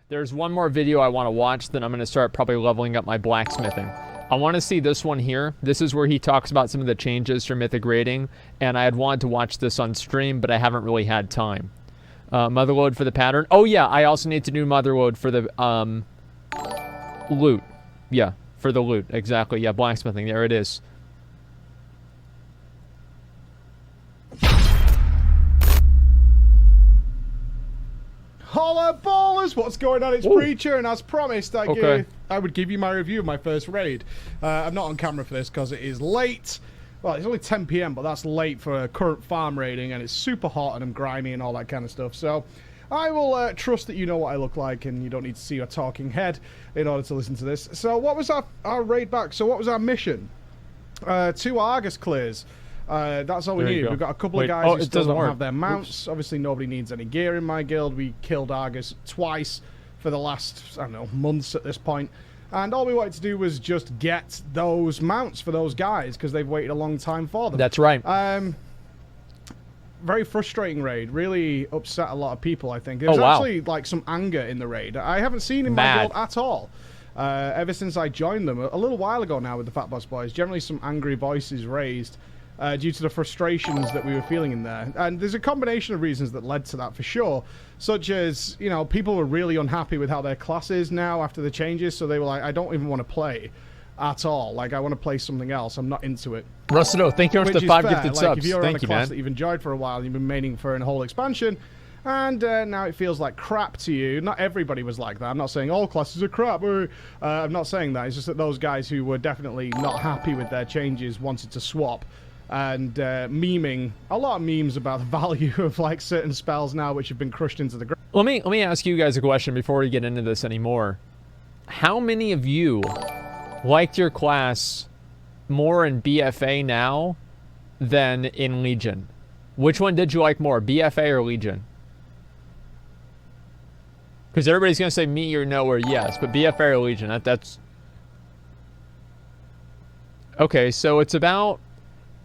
There's one more video I want to watch, then I'm going to start probably leveling up my blacksmithing. I want to see this one here. This is where he talks about some of the changes for Mythic rating, and I had wanted to watch this on stream, but I haven't really had time. Motherload for the pattern. Oh yeah, I also need to do motherload for the loot. Yeah, for the loot. Exactly. Yeah, blacksmithing. There it is. Holla ballers! What's going on? It's Preacher, and as promised, I would give you my review of my first raid. I'm not on camera for this because it is late. Well, it's only 10 PM, but that's late for a current farm raiding, and it's super hot, and I'm grimy and all that kind of stuff. So I will trust that you know what I look like, and you don't need to see a talking head in order to listen to this. So what was our raid back? So what was our mission? 2 Argus clears. That's all we need. We've got a couple of guys who still don't have their mounts. Obviously, nobody needs any gear in my guild. We killed Argus twice for the last, I don't know, months at this point. And all we wanted to do was just get those mounts for those guys because they've waited a long time for them. That's right. Very frustrating raid. Really upset a lot of people, I think. There's actually like some anger in the raid. I haven't seen in my guild at all. Ever since I joined them a little while ago now with the Fat Boss Boys. Generally some angry voices raised. Due to the frustrations that we were feeling in there. And there's a combination of reasons that led to that for sure. Such as, you know, people were really unhappy with how their class is now after the changes, so they were like, I don't even want to play at all. Like, I want to play something else. I'm not into it. Russell, thank you for the 5 gifted like, subs. If you're thank on a class that you've enjoyed for a while, and you've been maining for a whole expansion, and now it feels like crap to you. Not everybody was like that. I'm not saying all classes are crap. I'm not saying that. It's just that those guys who were definitely not happy with their changes wanted to swap. And memeing a lot of memes about the value of like certain spells now which have been crushed into the ground. Let me ask you guys a question before we get into this anymore. How many of you liked your class more in BFA now than in Legion? Which one did you like more, BFA or Legion? Because everybody's gonna say me or no or yes, but BFA or Legion, that's okay. So it's about.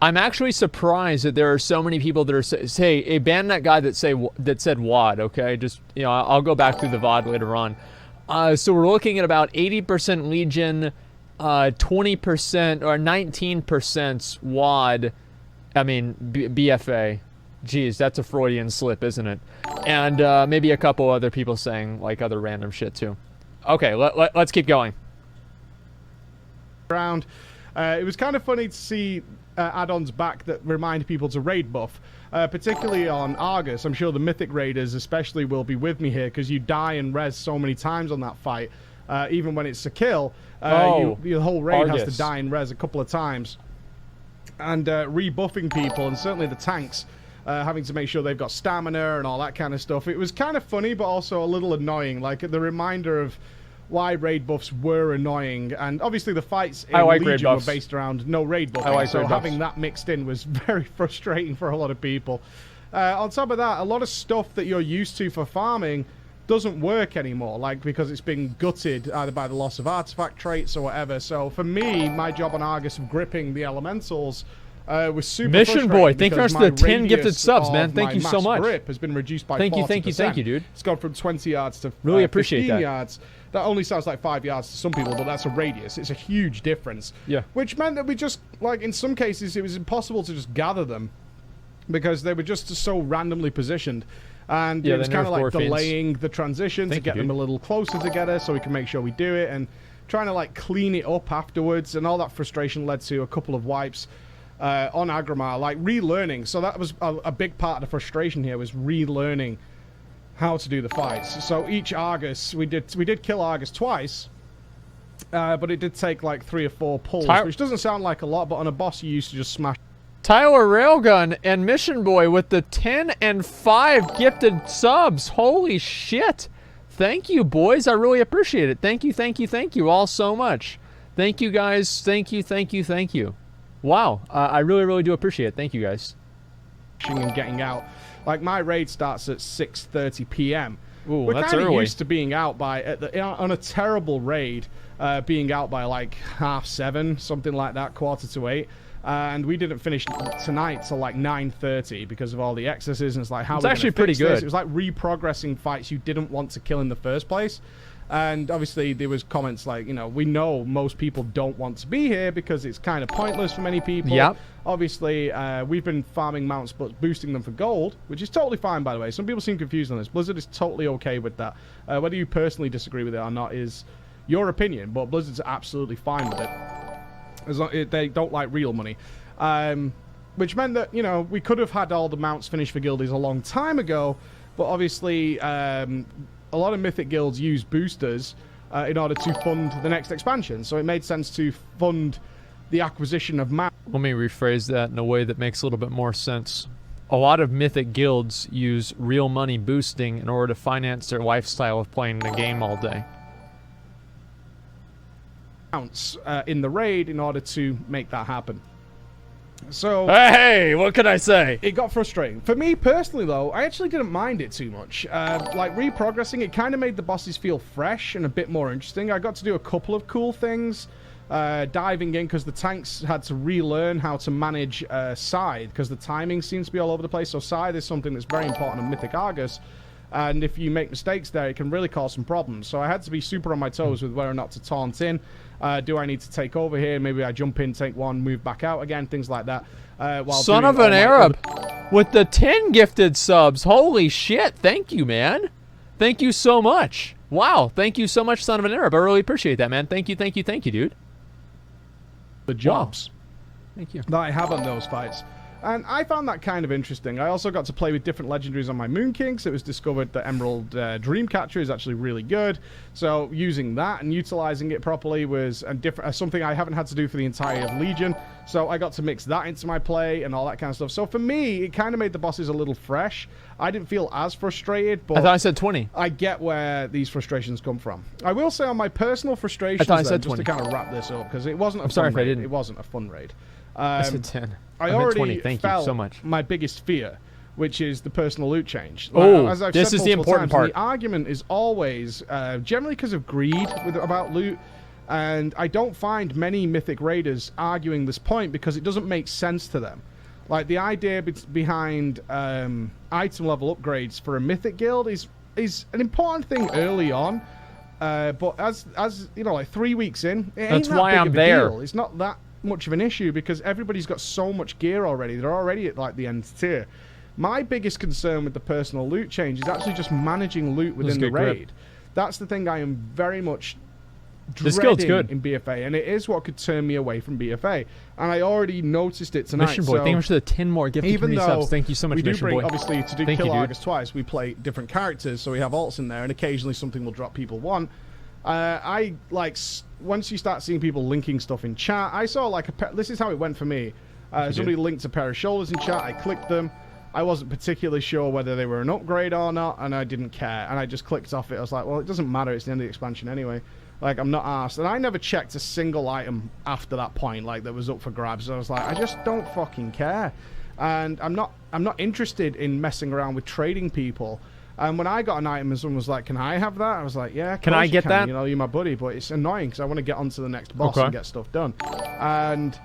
I'm actually surprised that there are so many people that are say ban that guy that said WOD. Okay, just you know I'll go back through the VOD later on. So we're looking at about 80% Legion, 20% or 19% WOD. I mean BFA. Jeez, that's a Freudian slip, isn't it? And maybe a couple other people saying like other random shit too. Okay, let's keep going. It was kind of funny to see add-ons back that remind people to raid buff, particularly on Argus. I'm sure the Mythic Raiders especially will be with me here because you die and res so many times on that fight. Even when it's a kill, your whole raid has to die and res a couple of times. And rebuffing people, and certainly the tanks, having to make sure they've got stamina and all that kind of stuff. It was kind of funny, but also a little annoying. Like the reminder of why raid buffs were annoying, and obviously the fights in Legion were based around no raid buffing, so having that mixed in was very frustrating for a lot of people. On top of that, a lot of stuff that you're used to for farming doesn't work anymore, like because it's been gutted either by the loss of artifact traits or whatever. So for me, my job on Argus of gripping the elementals was super Mission Boy, thank you for the 10 gifted subs, man. Thank you so much. Grip has been reduced by 40%. Thank you, dude. It's gone from 20 yards to really appreciate 15 that. yards. That only sounds like 5 yards to some people, but that's a radius. It's a huge difference. Yeah. Which meant that we just, like, in some cases, it was impossible to just gather them because they were just so randomly positioned. And it was kind of like delaying the transition to get them a little closer together so we can make sure we do it, and trying to, like, clean it up afterwards. And all that frustration led to a couple of wipes on Agramar, like relearning. So that was a big part of the frustration here, was relearning how to do the fights. So each Argus, we did kill Argus twice, but it did take like 3 or 4 pulls, which doesn't sound like a lot, but on a boss you used to just smash. Tyler Railgun and Mission Boy with the 10 and 5 gifted subs. Holy shit. Thank you, boys. I really appreciate it. Thank you all so much. Thank you, guys. Thank you. Wow. I really do appreciate it. Thank you, guys. And getting out. Like, my raid starts at 6:30 PM. Ooh, We're that's kind of early. used to being out by, on a terrible raid, being out by like 7:30, something like that, 6:45. And we didn't finish tonight till like 9:30 because of all the excesses, and it's like, how it's are we actually gonna pretty fix good. this? It was like reprogressing fights you didn't want to kill in the first place. And obviously there was comments like, you know, we know most people don't want to be here because it's kind of pointless for many people. Yep. Obviously, we've been farming mounts but boosting them for gold, which is totally fine, by the way. Some people seem confused on this. Blizzard is totally okay with that. Whether you personally disagree with it or not is your opinion, but Blizzard's absolutely fine with it. As long, they don't like real money. Which meant that, you know, we could have had all the mounts finished for guildies a long time ago, but obviously a lot of Mythic guilds use boosters in order to fund the next expansion, so it made sense to fund the acquisition of mounts. Let me rephrase that in a way that makes a little bit more sense. A lot of Mythic guilds use real money boosting in order to finance their lifestyle of playing the game all day. In the raid in order to make that happen. So hey, what can I say? It got frustrating. For me personally, though, I actually didn't mind it too much. Like, reprogressing, it kind of made the bosses feel fresh and a bit more interesting. I got to do a couple of cool things. Diving in, because the tanks had to relearn how to manage Scythe, because the timing seems to be all over the place. So Scythe is something that's very important on Mythic Argus. And if you make mistakes there, it can really cause some problems. So I had to be super on my toes with whether or not to taunt in. Do I need to take over here? Maybe I jump in, take one, move back out again, things like that. Son of an Arab with the 10 gifted subs. Holy shit. Thank you, man. Thank you so much. Wow. Thank you so much, Son of an Arab. I really appreciate that, man. Thank you, dude. The jobs Thank you. that I have on those fights. And I found that kind of interesting. I also got to play with different legendaries on my Moon Kings. It was discovered that Emerald Dreamcatcher is actually really good. So using that and utilizing it properly was something I haven't had to do for the entirety of Legion. So I got to mix that into my play and all that kind of stuff. So for me, it kind of made the bosses a little fresh. I didn't feel as frustrated, but I thought I said 20. I get where these frustrations come from. I will say on my personal frustrations, I said just 20. to kind of wrap this up, because it wasn't a I'm sorry fun if I raid. didn't. It wasn't a fun raid. I said 10. I meant already 20. Thank you felt so much. my biggest fear, which is the personal loot change. Oh, as I've this said is the multiple important times, part. The argument is always generally because of greed about loot, and I don't find many Mythic raiders arguing this point because it doesn't make sense to them. Like, the idea behind item level upgrades for a Mythic guild is an important thing early on, but as you know, like 3 weeks in, it ain't That's that why big I'm of a there. deal. It's not that much of an issue because everybody's got so much gear already. They're already at like the end tier. My biggest concern with the personal loot change is actually just managing loot within the raid. Grip. That's the thing I am very much This guild's dreading good. in BFA, and it is what could turn me away from BFA. And I already noticed it tonight. Mission Boy, thank you much for the 10 more gifted Even community though subs. Thank you so much, we do Mission bring, Boy. obviously, to do Thank Kill you, dude. Argus twice, we play different characters, so we have alts in there, and occasionally something will drop people one. I like once you start seeing people linking stuff in chat. I saw like this is how it went for me. Somebody linked a pair of shoulders in chat. I clicked them. I wasn't particularly sure whether they were an upgrade or not, and I didn't care. And I just clicked off it. I was like, well, it doesn't matter. It's the end of the expansion anyway. Like, I'm not asked. And I never checked a single item after that point, like, that was up for grabs. I was like, I just don't fucking care. And I'm not interested in messing around with trading people. And when I got an item and someone was like, can I have that? I was like, yeah, Can I get that? You know, you're my buddy, but it's annoying because I want to get onto the next boss and get stuff done. And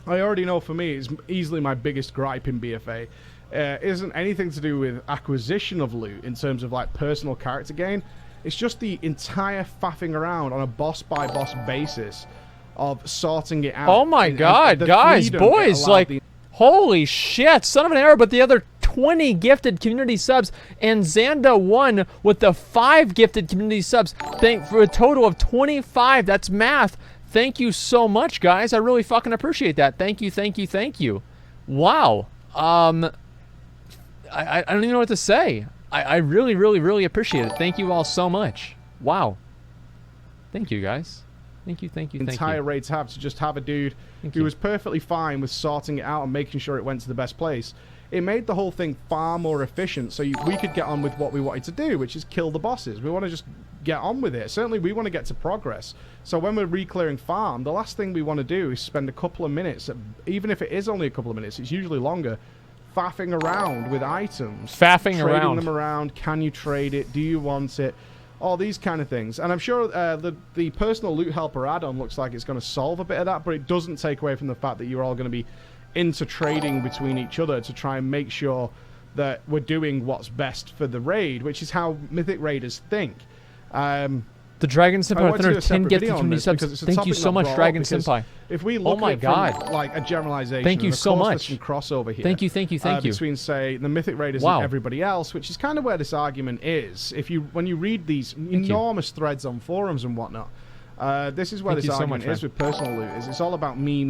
I already know for me, it's easily my biggest gripe in BFA. Isn't anything to do with acquisition of loot in terms of like personal character gain. It's just the entire faffing around on a boss-by-boss basis of sorting it out. Oh my god, guys, boys, like, holy shit, Son of an Arab with the other 20 gifted community subs, and Xanda 1 with the 5 gifted community subs. For a total of 25. That's math. Thank you so much, guys. I really fucking appreciate that. Thank you. Wow. I don't even know what to say. I really appreciate it. Thank you all so much. Wow. Thank you, guys. Thank you. Entire raids have to just have a dude who was perfectly fine with sorting it out and making sure it went to the best place. It made the whole thing far more efficient, so we could get on with what we wanted to do, which is kill the bosses. We want to just get on with it. Certainly, we want to get to progress. So when we're re-clearing farm, the last thing we want to do is spend a couple of minutes, even if it is only a couple of minutes, it's usually longer, faffing around with items. Trading them around. Can you trade it? Do you want it? all these kind of things. And I'm sure the personal loot helper add-on looks like it's going to solve a bit of that, but it doesn't take away from the fact that you're all going to be into trading between each other to try and make sure that we're doing what's best for the raid, which is how Mythic Raiders think. The Dragon Senpai with another 10 gift community subs. Thank you so much, Dragon Senpai. If we look at it from, like, a generalization, thank you so much. There's some crossover here. Thank you. Between, say, the Mythic Raiders and everybody else, which is kind of where this argument is. When you read these enormous threads on forums and whatnot, this is where this argument is with personal loot. It's all about me,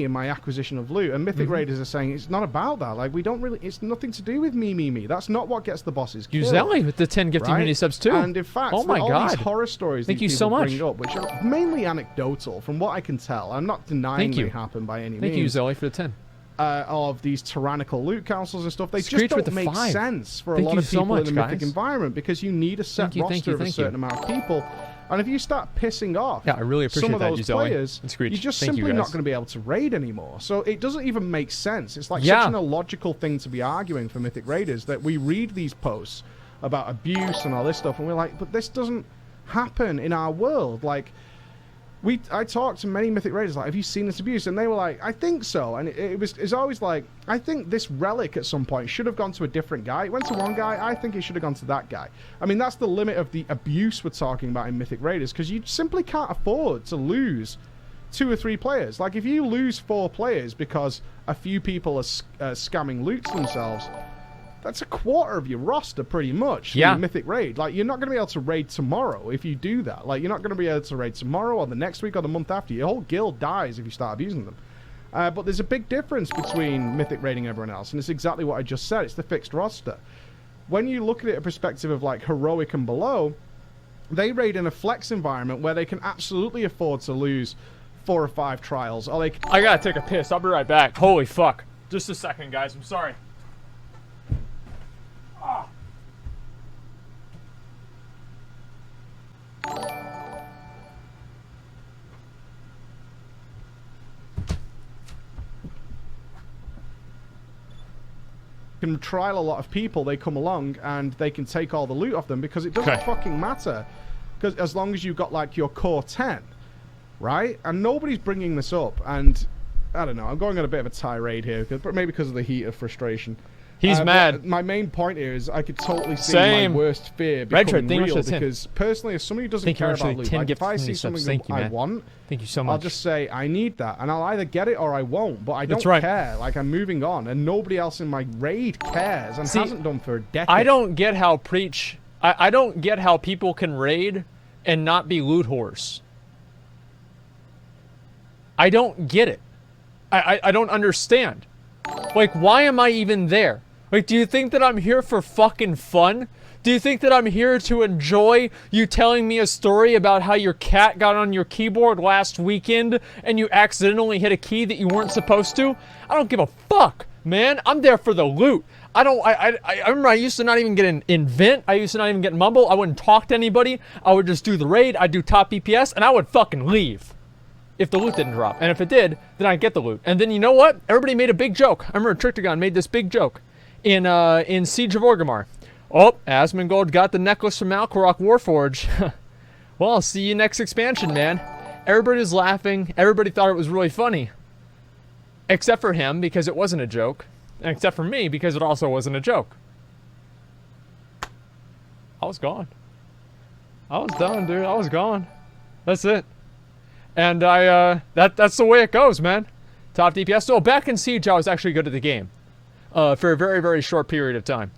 and my acquisition of loot. And Mythic Raiders are saying it's not about that. Like, we don't really. It's nothing to do with me. That's not what gets the bosses killed. Uzelli with the 10 gifted community subs too. And in fact, all these horror stories thank these you so people much. bring up, which are mainly anecdotal, from what I can tell. I'm not denying they happen by any means. Thank you, Uzelli, for the 10. Of these tyrannical loot councils and stuff, they Screech just don't make sense for a lot of people in the Mythic environment, because you need a set roster of a certain amount of people. And if you start pissing off I really appreciate some of those players, you're just simply not going to be able to raid anymore. So it doesn't even make sense. It's like such an illogical thing to be arguing for Mythic Raiders, that we read these posts about abuse and all this stuff, and we're like, but this doesn't happen in our world. Like, I talked to many Mythic Raiders, like, have you seen this abuse? And they were like, I think so. And it's always like, I think this relic at some point should have gone to a different guy. It went to one guy, I think it should have gone to that guy. I mean, that's the limit of the abuse we're talking about in Mythic Raiders, because you simply can't afford to lose 2 or 3 players. Like, if you lose 4 players because a few people are scamming loots themselves, that's a quarter of your roster, pretty much. Yeah. Mythic Raid. Like, you're not going to be able to raid tomorrow if you do that. Like, you're not going to be able to raid tomorrow or the next week or the month after. Your whole guild dies if you start abusing them. But there's a big difference between Mythic raiding and everyone else, and it's exactly what I just said. It's the fixed roster. When you look at it a perspective of, like, heroic and below, they raid in a flex environment where they can absolutely afford to lose 4 or 5 trials. Or they I gotta take a piss. I'll be right back. Holy fuck. Just a second, guys. I'm sorry. can trial a lot of people, they come along and they can take all the loot off them, because it doesn't fucking matter, because as long as you've got like your core 10, right? And nobody's bringing this up, and I don't know, I'm going on a bit of a tirade here, maybe because of the heat of frustration. He's mad. My main point here is I could totally see my worst fear becoming real, because personally, as somebody who doesn't care about loot, like if I see something I want, thank you so much. I'll just say, I need that, and I'll either get it or I won't, but I don't care. Like, I'm moving on, and nobody else in my raid cares, and hasn't done for a decade. I don't get how I don't get how people can raid and not be loot whores. I don't get it. I don't understand. Like, why am I even there? Like, do you think that I'm here for fucking fun? Do you think that I'm here to enjoy you telling me a story about how your cat got on your keyboard last weekend and you accidentally hit a key that you weren't supposed to? I don't give a fuck, man. I'm there for the loot. I remember I used to not even get an invent. I used to not even get mumble. I wouldn't talk to anybody. I would just do the raid. I'd do top EPS, and I would fucking leave if the loot didn't drop. And if it did, then I'd get the loot. And then you know what? Everybody made a big joke. I remember Trictagon made this big joke in Siege of Orgrimmar. Oh, Asmongold got the necklace from Malkorok Warforge. Well, I'll see you next expansion, man. Everybody was laughing. Everybody thought it was really funny. Except for him, because it wasn't a joke. And except for me, because it also wasn't a joke. I was gone. I was done, dude. I was gone. That's it. And that's the way it goes, man. Top DPS. So back in Siege, I was actually good at the game. For a very, very short period of time.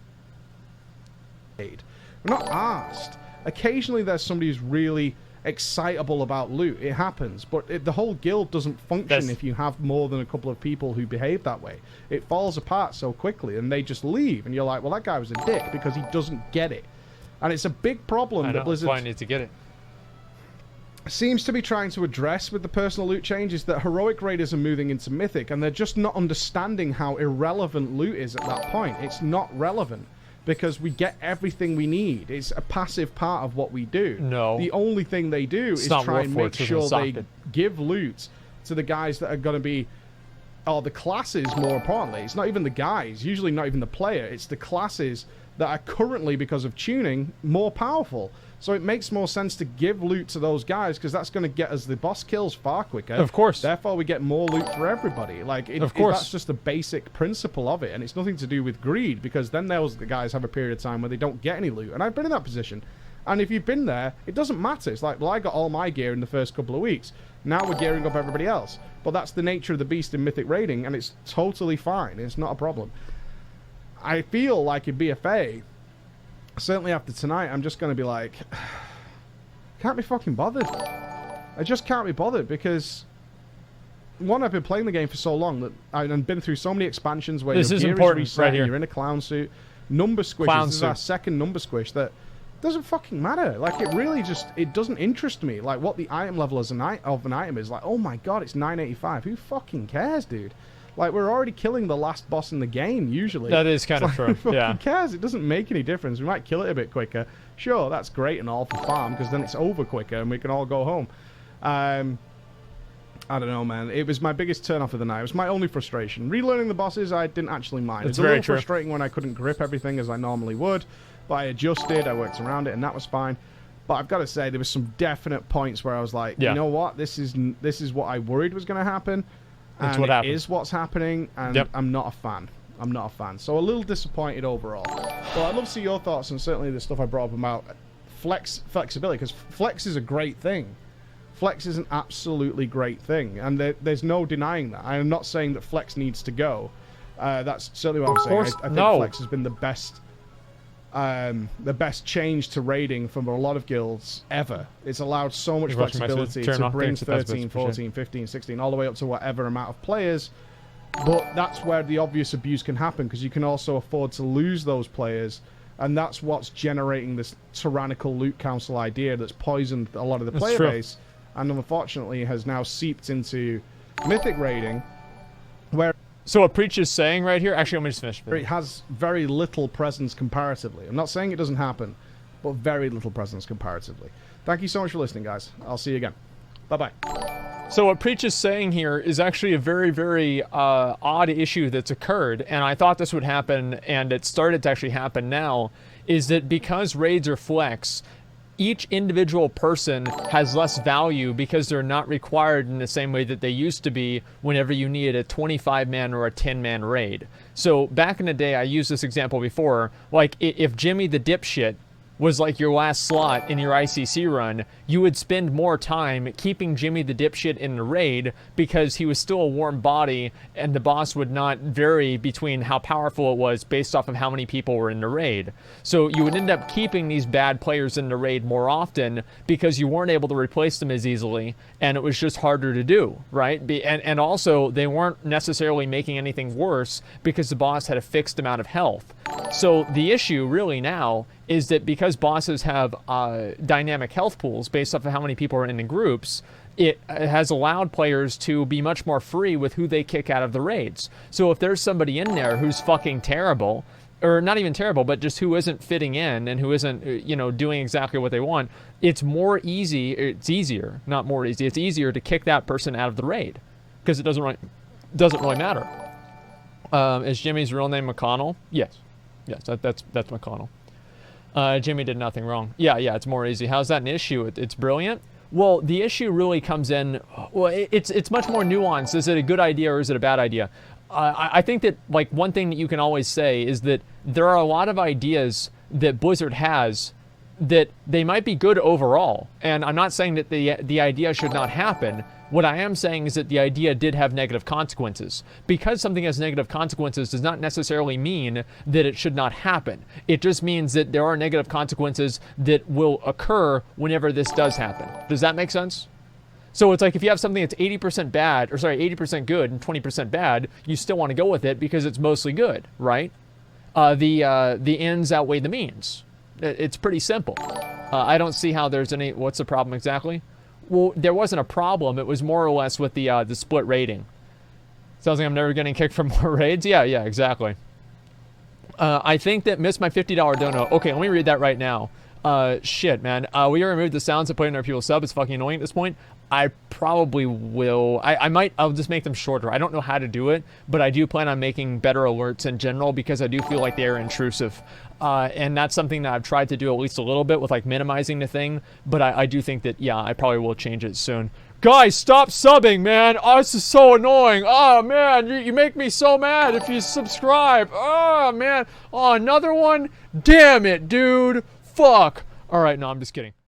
We're not asked. Occasionally there's somebody who's really excitable about loot. It happens. But the whole guild doesn't function if you have more than a couple of people who behave that way. It falls apart so quickly and they just leave. And you're like, well, that guy was a dick because he doesn't get it. And it's a big problem that Blizzard... That's why I need to get it. Seems to be trying to address with the personal loot changes that heroic raiders are moving into mythic, and they're just not understanding how irrelevant loot is at that point. It's not relevant because we get everything we need. It's a passive part of what we do. No. The only thing they do is try and make sure they give loot to the guys that are going to be, or the classes more importantly. It's not even the guys, usually not even the player. It's the classes that are currently, because of tuning, more powerful. So it makes more sense to give loot to those guys because that's going to get us the boss kills far quicker. Of course. Therefore, we get more loot for everybody. Like, of course. That's just a basic principle of it, and it's nothing to do with greed because then the guys have a period of time where they don't get any loot. And I've been in that position. And if you've been there, it doesn't matter. It's like, well, I got all my gear in the first couple of weeks. Now we're gearing up everybody else. But that's the nature of the beast in Mythic raiding, and it's totally fine. It's not a problem. I feel like in BFA, certainly after tonight, I'm just going to be like, can't be fucking bothered. I just can't be bothered because, one, I've been playing the game for so long that I've been through so many expansions where this your is gear important is reset, right here. you're in a clown suit. Number squishes, this is our second number squish that doesn't fucking matter. Like, it really just, it doesn't interest me. Like, what the item level of an item is. Like, oh my god, it's 985. Who fucking cares, dude? Like, we're already killing the last boss in the game, usually. That is kind of true, yeah. Who cares? It doesn't make any difference. We might kill it a bit quicker. Sure, that's great and all for farm, because then it's over quicker and we can all go home. I don't know, man. It was my biggest turn-off of the night. It was my only frustration. Relearning the bosses, I didn't actually mind. It's a little frustrating when I couldn't grip everything as I normally would, but I adjusted, I worked around it, and that was fine. But I've got to say, there was some definite points where I was like, you know what? This is what I worried was going to happen. And it is what's happening, and I'm not a fan. I'm not a fan. So a little disappointed overall. Well, I'd love to see your thoughts on certainly the stuff I brought up about flexibility, because flex is a great thing. Flex is an absolutely great thing, and there's no denying that. I am not saying that flex needs to go. That's certainly what I'm saying. I think flex has been the best change to raiding from a lot of guilds ever. It's allowed so much flexibility to bring 13, 14, 15, 16, all the way up to whatever amount of players. But that's where the obvious abuse can happen, because you can also afford to lose those players, and that's what's generating this tyrannical loot council idea that's poisoned a lot of the player base, and unfortunately has now seeped into Mythic raiding, where... So what Preach is saying right here, actually, let me just finish. It has very little presence comparatively. I'm not saying it doesn't happen, but very little presence comparatively. Thank you so much for listening, guys. I'll see you again. Bye-bye. So what Preach is saying here is actually a very, very odd issue that's occurred, and I thought this would happen, and it started to actually happen now, is that because raids are flex, each individual person has less value because they're not required in the same way that they used to be whenever you needed a 25-man or a 10-man raid. So back in the day, I used this example before, like if Jimmy the dipshit was like your last slot in your ICC run, you would spend more time keeping Jimmy the dipshit in the raid because he was still a warm body and the boss would not vary between how powerful it was based off of how many people were in the raid. So you would end up keeping these bad players in the raid more often because you weren't able to replace them as easily and it was just harder to do, right? And also they weren't necessarily making anything worse because the boss had a fixed amount of health. So the issue really now is that because bosses have dynamic health pools based off of how many people are in the groups, it has allowed players to be much more free with who they kick out of the raids. So if there's somebody in there who's fucking terrible, or not even terrible, but just who isn't fitting in and who isn't, doing exactly what they want, it's easier, not more easy, it's easier to kick that person out of the raid because it doesn't really matter. Is Jimmy's real name McConnell? Yes, that's McConnell. Jimmy did nothing wrong. Yeah, it's more easy. How's that an issue? It's brilliant. Well, the issue really comes in, it's much more nuanced. Is it a good idea or is it a bad idea? I think that, like, one thing that you can always say is that there are a lot of ideas that Blizzard has that they might be good overall. And I'm not saying that the idea should not happen. What I am saying is that the idea did have negative consequences. Because something has negative consequences does not necessarily mean that it should not happen. It just means that there are negative consequences that will occur whenever this does happen. Does that make sense? So it's like if you have something that's 80% bad, 80% good and 20% bad, you still want to go with it because it's mostly good, right? The ends outweigh the means. It's pretty simple. I don't see how there's any... What's the problem exactly? Well, there wasn't a problem. It was more or less with the split rating. Sounds like I'm never getting kicked for more raids? Yeah, exactly. I think that missed my $50 dono. Okay, let me read that right now. Shit, man. We removed the sounds of putting our people sub. It's fucking annoying at this point. I probably will. I'll just make them shorter. I don't know how to do it, but I do plan on making better alerts in general because I do feel like they are intrusive. And that's something that I've tried to do at least a little bit with like minimizing the thing, but I do think that, yeah, I probably will change it soon. Guys, stop subbing, man. Oh, this is so annoying. Oh, man, you make me so mad if you subscribe. Oh, man. Oh, another one? Damn it, dude. Fuck. All right, no, I'm just kidding.